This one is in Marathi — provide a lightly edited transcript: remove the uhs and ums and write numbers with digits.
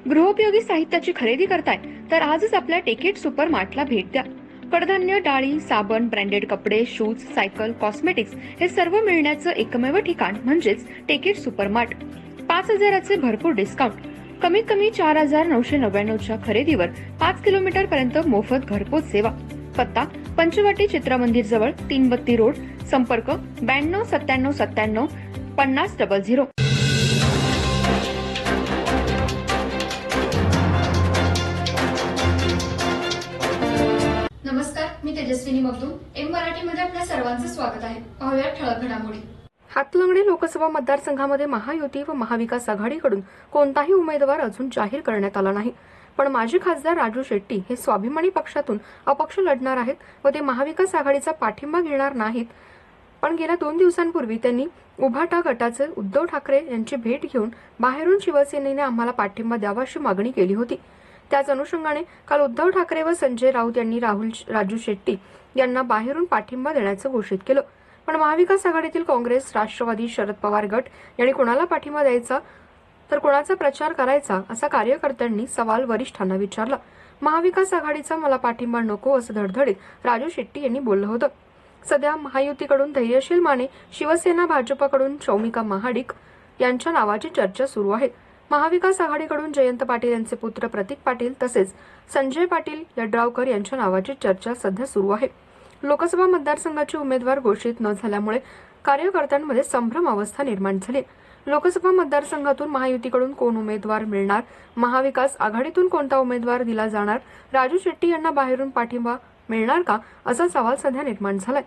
गृहोपयोगी साहित्याची खरेदी करताय तर आजच आपल्या टेकेट सुपर मार्टला भेट द्या. कडधान्य, डाळी, साबण, ब्रँडेड कपडे, शूज, सायकल, कॉस्मेटिक्स हे सर्व मिळण्याचं एकमेव ठिकाण म्हणजेच टेकेट सुपर मार्ट. 5,000चे भरपूर डिस्काउंट. कमीत कमी 4,999च्या खरेदीवर 5 किलोमीटर पर्यंत मोफत घरपोच सेवा. पत्ता पंचवटी चित्रमंदिर जवळ, 332 रोड. संपर्क 929797 5000. नमस्कार, मी तेजस्विनी मगदूम. एम मराठीमध्ये आपल्या सर्वांचं स्वागत आहे. पाहूया ठळक घडामोडी. हातलंगडी लोकसभा मतदारसंघामध्ये महायुती व महाविकास आघाडीकडून कोणताही उमेदवार अजून जाहीर करण्यात आला नाही. पण माजी खासदार राजू शेट्टी हे स्वाभिमानी पक्षातून अपक्ष लढणार आहेत व ते महाविकास आघाडीचा पाठिंबा घेणार नाहीत. पण गेल्या 2 दिवसांपूर्वी त्यांनी उभाटा गटाचे उद्धव ठाकरे यांची भेट घेऊन बाहेरून शिवसेनेने आम्हाला पाठिंबा द्यावा अशी मागणी केली होती. त्याच अनुषंगाने काल उद्धव ठाकरे व संजय राऊत यांनी राजू शेट्टी यांना बाहेरून पाठिंबा देण्याचं घोषित केलं. पण महाविकास आघाडीतील काँग्रेस, राष्ट्रवादी, शरद पवार गट यांनी कोणाला पाठिंबा द्यायचा तर कोणाचा प्रचार करायचा असा कार्यकर्त्यांनी सवाल वरिष्ठांना विचारला. महाविकास आघाडीचा मला पाठिंबा नको असं धडधडीत राजू शेट्टी यांनी बोललं होतं. सध्या महायुतीकडून धैर्यशील माने, शिवसेना भाजपकडून शौमिका महाडिक यांच्या नावाची चर्चा सुरू आहे. महाविकास आघाडीकडून जयंत पाटील यांचे पुत्र प्रतीक पाटील तसेच संजय पाटील यड्रावकर यांच्या नावाची चर्चा सध्या सुरू आहे. लोकसभा मतदारसंघाचे उमेदवार घोषित न झाल्यामुळे कार्यकर्त्यांमध्ये संभ्रम अवस्था निर्माण झाली. लोकसभा मतदारसंघातून महायुतीकडून कोण उमेदवार मिळणार, महाविकास आघाडीतून कोणता उमेदवार दिला जाणार, राजू शेट्टी यांना बाहेरून पाठिंबा मिळणार का असा सवाल सध्या निर्माण झालाय.